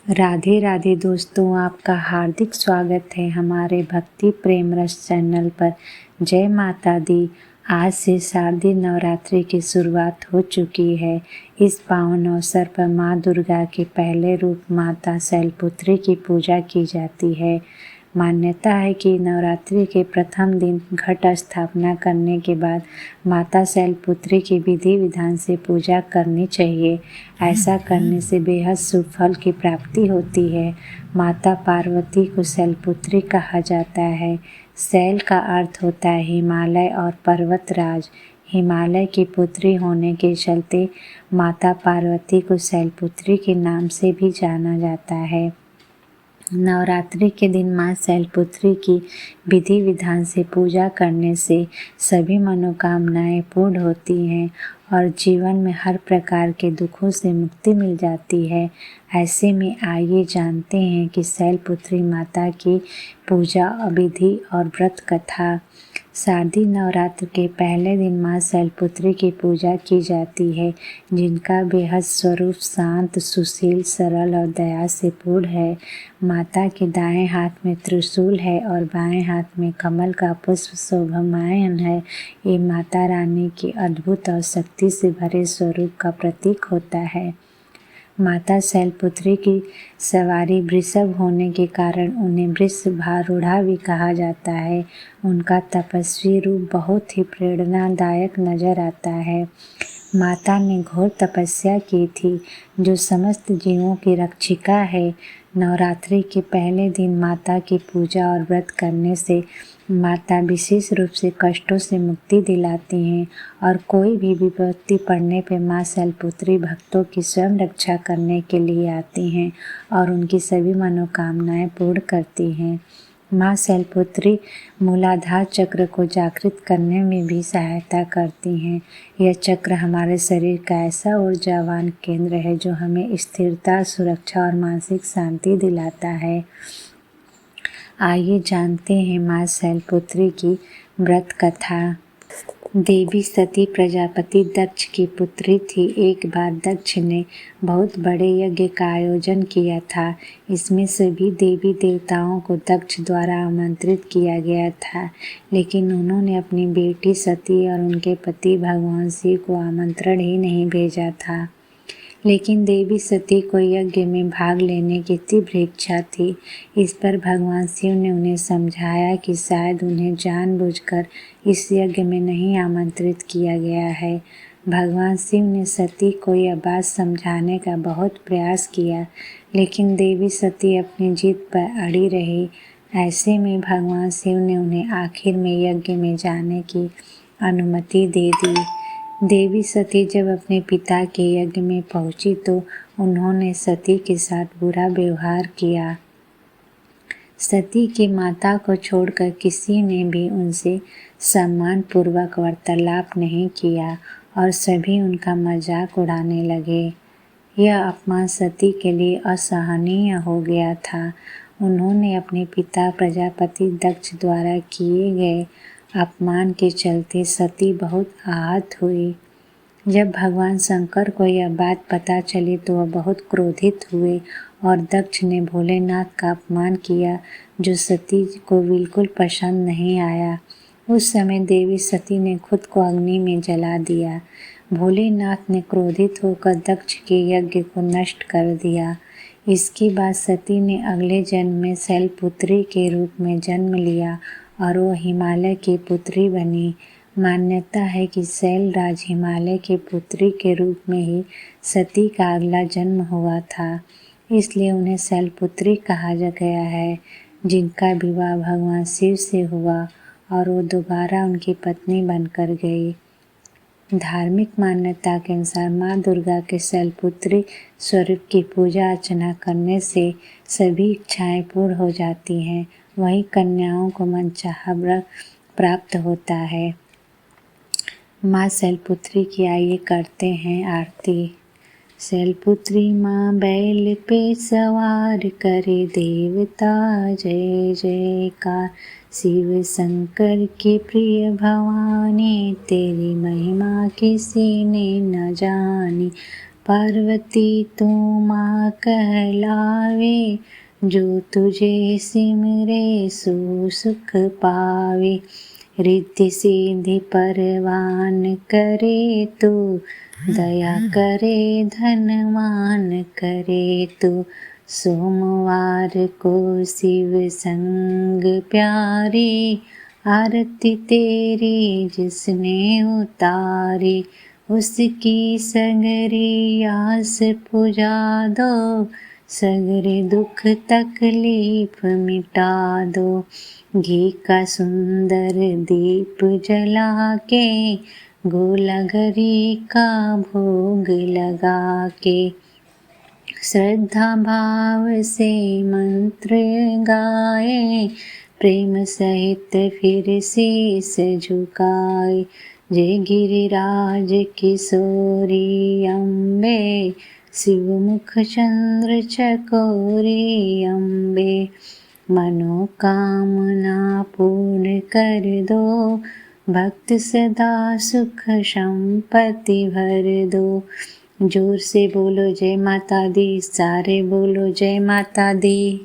राधे राधे दोस्तों, आपका हार्दिक स्वागत है हमारे भक्ति प्रेम रस चैनल पर। जय माता दी। आज से शारदीय नवरात्रि की शुरुआत हो चुकी है। इस पावन अवसर पर माँ दुर्गा के पहले रूप माता शैलपुत्री की पूजा की जाती है। मान्यता है कि नवरात्रि के प्रथम दिन घट स्थापना करने के बाद माता शैलपुत्री की विधि विधान से पूजा करनी चाहिए। ऐसा करने से बेहद शुभ फल की प्राप्ति होती है। माता पार्वती को शैलपुत्री कहा जाता है। शैल का अर्थ होता है हिमालय और पर्वतराज। हिमालय की पुत्री होने के चलते माता पार्वती को शैलपुत्री के नाम से भी जाना जाता है। नवरात्रि के दिन माँ शैलपुत्री की विधि विधान से पूजा करने से सभी मनोकामनाएं पूर्ण होती हैं और जीवन में हर प्रकार के दुखों से मुक्ति मिल जाती है। ऐसे में आइए जानते हैं कि शैलपुत्री माता की पूजा विधि और व्रत कथा। शारदीय नवरात्र के पहले दिन माँ शैलपुत्री की पूजा की जाती है, जिनका बेहद स्वरूप शांत, सुशील, सरल और दया से पूर्ण है। माता के दाएं हाथ में त्रिशूल है और बाएं हाथ में कमल का पुष्प शोभायमान है। ये माता रानी के अद्भुत और शक्ति से भरे स्वरूप का प्रतीक होता है। माता शैलपुत्री की सवारी वृषभ होने के कारण उन्हें वृषभारूढ़ा भी कहा जाता है। उनका तपस्वी रूप बहुत ही प्रेरणादायक नजर आता है। माता ने घोर तपस्या की थी, जो समस्त जीवों की रक्षिका है। नवरात्रि के पहले दिन माता की पूजा और व्रत करने से माता विशेष रूप से कष्टों से मुक्ति दिलाती हैं और कोई भी विपत्ति पड़ने पर माँ शैलपुत्री भक्तों की स्वयं रक्षा करने के लिए आती हैं और उनकी सभी मनोकामनाएं पूर्ण करती हैं। माँ शैलपुत्री मूलाधार चक्र को जागृत करने में भी सहायता करती हैं। यह चक्र हमारे शरीर का ऐसा ऊर्जावान केंद्र है जो हमें स्थिरता, सुरक्षा और मानसिक शांति दिलाता है। आइए जानते हैं माँ शैलपुत्री की व्रत कथा। देवी सती प्रजापति दक्ष की पुत्री थी। एक बार दक्ष ने बहुत बड़े यज्ञ का आयोजन किया था। इसमें सभी देवी देवताओं को दक्ष द्वारा आमंत्रित किया गया था, लेकिन उन्होंने अपनी बेटी सती और उनके पति भगवान शिव को आमंत्रण ही नहीं भेजा था। लेकिन देवी सती को यज्ञ में भाग लेने की तीव्र इच्छा थी। इस पर भगवान शिव ने उन्हें समझाया कि शायद उन्हें जानबूझकर इस यज्ञ में नहीं आमंत्रित किया गया है। भगवान शिव ने सती को यह बात समझाने का बहुत प्रयास किया, लेकिन देवी सती अपनी जिद पर अड़ी रही। ऐसे में भगवान शिव ने उन्हें आखिर में यज्ञ में जाने की अनुमति दे दी। देवी सती जब अपने पिता के यज्ञ में पहुंची तो उन्होंने सती के साथ बुरा व्यवहार किया। सती की माता को छोड़कर किसी ने भी उनसे सम्मानपूर्वक वार्तालाप नहीं किया और सभी उनका मजाक उड़ाने लगे। यह अपमान सती के लिए असहनीय हो गया था। उन्होंने अपने पिता प्रजापति दक्ष द्वारा किए गए अपमान के चलते सती बहुत आहत हुई। जब भगवान शंकर को यह बात पता चली तो वह बहुत क्रोधित हुए और दक्ष ने भोलेनाथ का अपमान किया, जो सती को बिल्कुल पसंद नहीं आया। उस समय देवी सती ने खुद को अग्नि में जला दिया। भोलेनाथ ने क्रोधित होकर दक्ष के यज्ञ को नष्ट कर दिया। इसके बाद सती ने अगले जन्म में शैलपुत्री के रूप में जन्म लिया और वो हिमालय की पुत्री बनी। मान्यता है कि शैलराज हिमालय की पुत्री के रूप में ही सती का अगला जन्म हुआ था, इसलिए उन्हें शैलपुत्री कहा गया है, जिनका विवाह भगवान शिव से हुआ और वो दोबारा उनकी पत्नी बनकर गई। धार्मिक मान्यता के अनुसार माँ दुर्गा के शैलपुत्री स्वरूप की पूजा अर्चना करने से सभी इच्छाएं पूर्ण हो जाती हैं। वहीं कन्याओं को मनचाहा वर प्राप्त होता है। माँ शैलपुत्री की आइए करते हैं आरती। शैलपुत्री माँ बैल पे सवार करे देवता जय जयकार। शिव शंकर के प्रिय भवानी, तेरी महिमा किसी ने न जानी। पार्वती तू माँ कहलावे, जो तुझे सिमरे सो सुख पावे। रिद्धि सिद्धि परवान करे तू, दया करे धनवान करे तू। सोमवार को शिव संग प्यारी, आरती तेरी जिसने उतारी। उसकी सगरी आस पुजा दो, सगरे दुख तकलीफ मिटा दो। घी का सुंदर दीप जला के, गोला घरी का भोग लगा के। श्रद्धा भाव से मंत्र गाए, प्रेम सहित फिर शीस झुकाए। जय गिरिराज किशोरी अम्बे, शिवमुख चंद्र चकोरी अम्बे। मनोकामना पूर्ण कर दो, भक्त सदा सुख संपत्ति भर दो। जोर से बोलो जय माता दी, सारे बोलो जय माता दी।